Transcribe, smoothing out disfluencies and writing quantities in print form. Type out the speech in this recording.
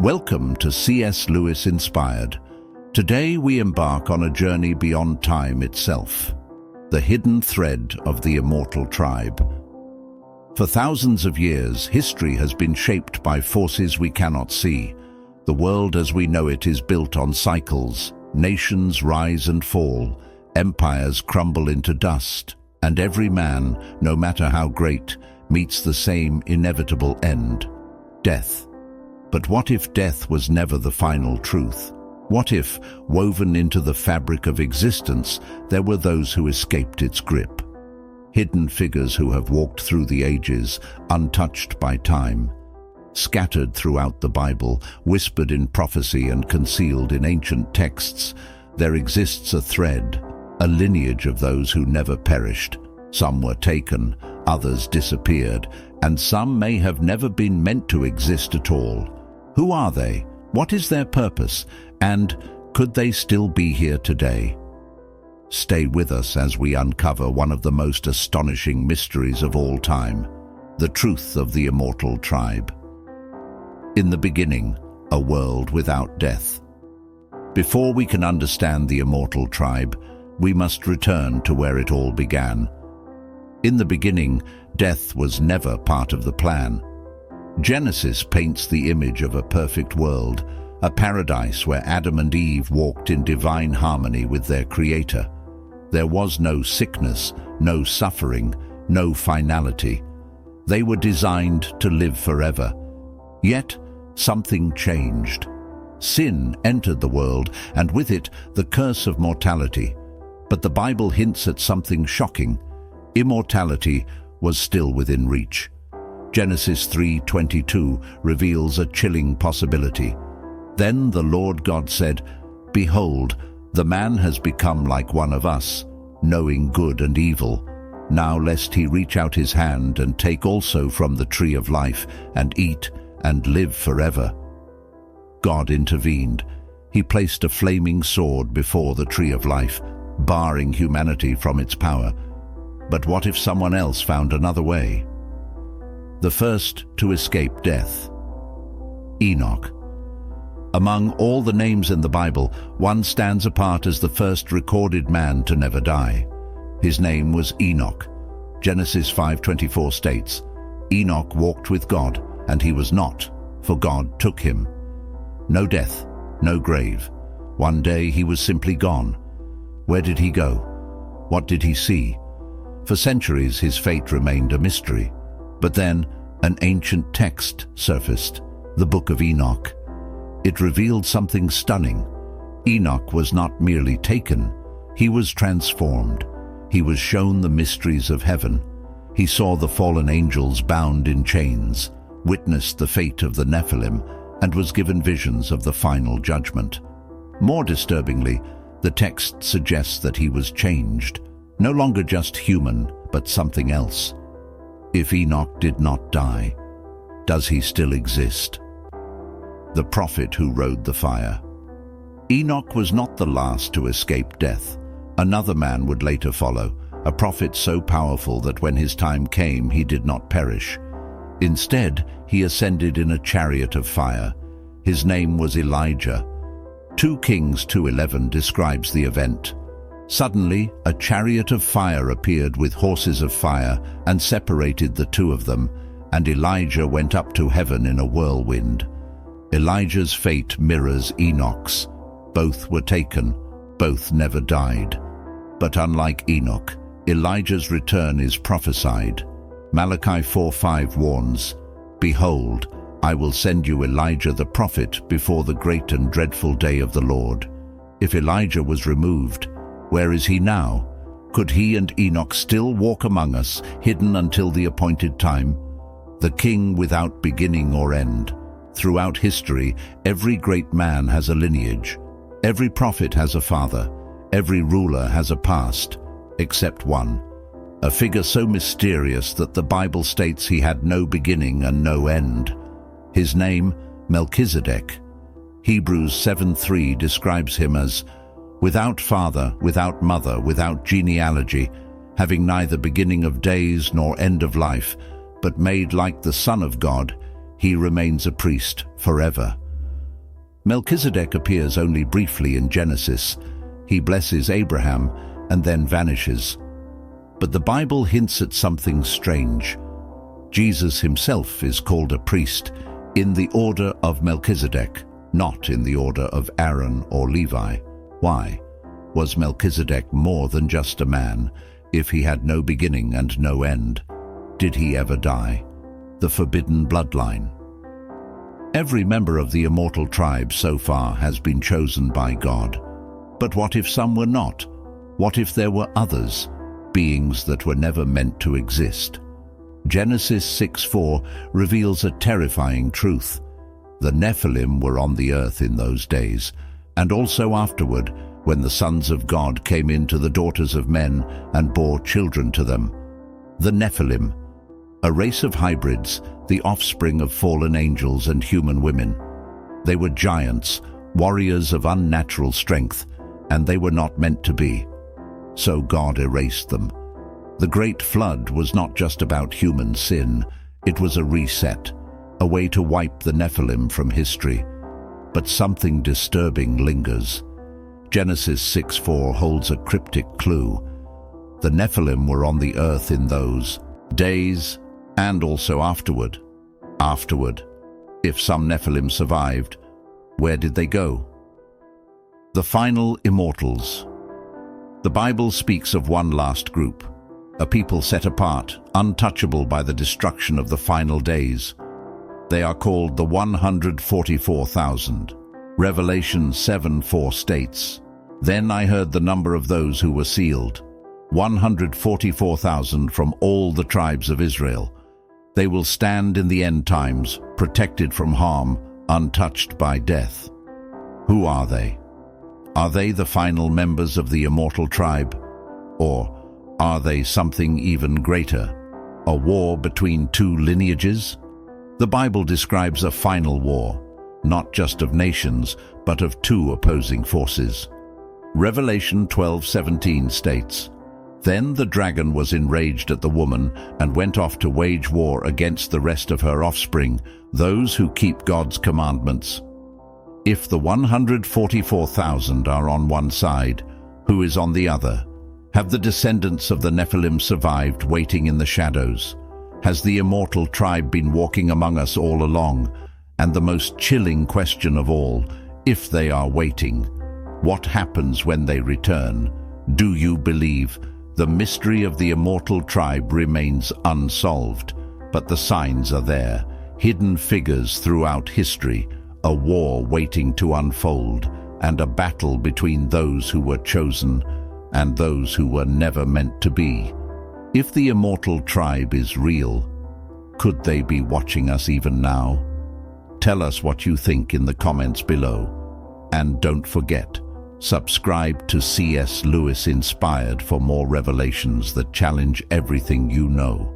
Welcome to C.S. Lewis Inspired. Today we embark on a journey beyond time itself, the hidden thread of the immortal tribe. For thousands of years, history has been shaped by forces we cannot see. The world as we know it is built on cycles. Nations rise and fall, empires crumble into dust, and every man, no matter how great, meets the same inevitable end: death. But what if death was never the final truth? What if, woven into the fabric of existence, there were those who escaped its grip? Hidden figures who have walked through the ages, untouched by time. Scattered throughout the Bible, whispered in prophecy and concealed in ancient texts, there exists a thread, a lineage of those who never perished. Some were taken, others disappeared, and some may have never been meant to exist at all. Who are they? What is their purpose? And could they still be here today? Stay with us as we uncover one of the most astonishing mysteries of all time, the truth of the immortal tribe. In the beginning, a world without death. Before we can understand the immortal tribe, we must return to where it all began. In the beginning, death was never part of the plan. Genesis paints the image of a perfect world, a paradise where Adam and Eve walked in divine harmony with their Creator. There was no sickness, no suffering, no finality. They were designed to live forever. Yet, something changed. Sin entered the world, and with it, the curse of mortality. But the Bible hints at something shocking. Immortality was still within reach. Genesis 3:22 reveals a chilling possibility. Then the Lord God said, "Behold, the man has become like one of us, knowing good and evil. Now lest he reach out his hand and take also from the tree of life, and eat, and live forever." God intervened. He placed a flaming sword before the tree of life, barring humanity from its power. But what if someone else found another way? The first to escape death. Enoch. Among all the names in the Bible, one stands apart as the first recorded man to never die. His name was Enoch. Genesis 5:24 states, "Enoch walked with God, and he was not, for God took him." No death, no grave. One day he was simply gone. Where did he go? What did he see? For centuries his fate remained a mystery. But then an ancient text surfaced, the Book of Enoch. It revealed something stunning. Enoch was not merely taken, he was transformed. He was shown the mysteries of heaven. He saw the fallen angels bound in chains, witnessed the fate of the Nephilim, and was given visions of the final judgment. More disturbingly, the text suggests that he was changed, no longer just human, but something else. If Enoch did not die, does he still exist? The prophet who rode the fire. Enoch was not the last to escape death. Another man would later follow, a prophet so powerful that when his time came, he did not perish. Instead, he ascended in a chariot of fire. His name was Elijah. 2 Kings 2:11 describes the event. Suddenly, a chariot of fire appeared with horses of fire and separated the two of them, and Elijah went up to heaven in a whirlwind. Elijah's fate mirrors Enoch's. Both were taken, both never died. But unlike Enoch, Elijah's return is prophesied. Malachi 4:5 warns, "Behold, I will send you Elijah the prophet before the great and dreadful day of the Lord." If Elijah was removed, where is he now? Could he and Enoch still walk among us, hidden until the appointed time? The king without beginning or end. Throughout history, every great man has a lineage. Every prophet has a father. Every ruler has a past, except one. A figure so mysterious that the Bible states he had no beginning and no end. His name, Melchizedek. Hebrews 7:3 describes him as without father, without mother, without genealogy, having neither beginning of days nor end of life, but made like the Son of God, he remains a priest forever. Melchizedek appears only briefly in Genesis. He blesses Abraham and then vanishes. But the Bible hints at something strange. Jesus himself is called a priest in the order of Melchizedek, not in the order of Aaron or Levi. Why? Was Melchizedek more than just a man if he had no beginning and no end? Did he ever die? The forbidden bloodline. Every member of the immortal tribe so far has been chosen by God. But what if some were not? What if there were others, beings that were never meant to exist? Genesis 6:4 reveals a terrifying truth. The Nephilim were on the earth in those days, and also afterward, when the sons of God came into the daughters of men and bore children to them. The Nephilim, a race of hybrids, the offspring of fallen angels and human women. They were giants, warriors of unnatural strength, and they were not meant to be. So God erased them. The Great Flood was not just about human sin. It was a reset, a way to wipe the Nephilim from history. But something disturbing lingers. Genesis 6:4 holds a cryptic clue. The Nephilim were on the earth in those days and also afterward. If some Nephilim survived, where did they go? The final immortals. The Bible speaks of one last group, a people set apart, untouchable by the destruction of the final days. They are called the 144,000. Revelation 7:4 states, "Then I heard the number of those who were sealed, 144,000 from all the tribes of Israel. They will stand in the end times, protected from harm, untouched by death." Who are they? Are they the final members of the immortal tribe? Or are they something even greater? A war between two lineages? The Bible describes a final war, not just of nations, but of two opposing forces. Revelation 12:17 states, "Then the dragon was enraged at the woman and went off to wage war against the rest of her offspring, those who keep God's commandments." If the 144,000 are on one side, who is on the other? Have the descendants of the Nephilim survived, waiting in the shadows? Has the immortal tribe been walking among us all along? And the most chilling question of all, if they are waiting, what happens when they return? Do you believe? The mystery of the immortal tribe remains unsolved, but the signs are there, hidden figures throughout history, a war waiting to unfold, and a battle between those who were chosen and those who were never meant to be. If the immortal tribe is real, could they be watching us even now? Tell us what you think in the comments below. And don't forget, subscribe to C.S. Lewis Inspired for more revelations that challenge everything you know.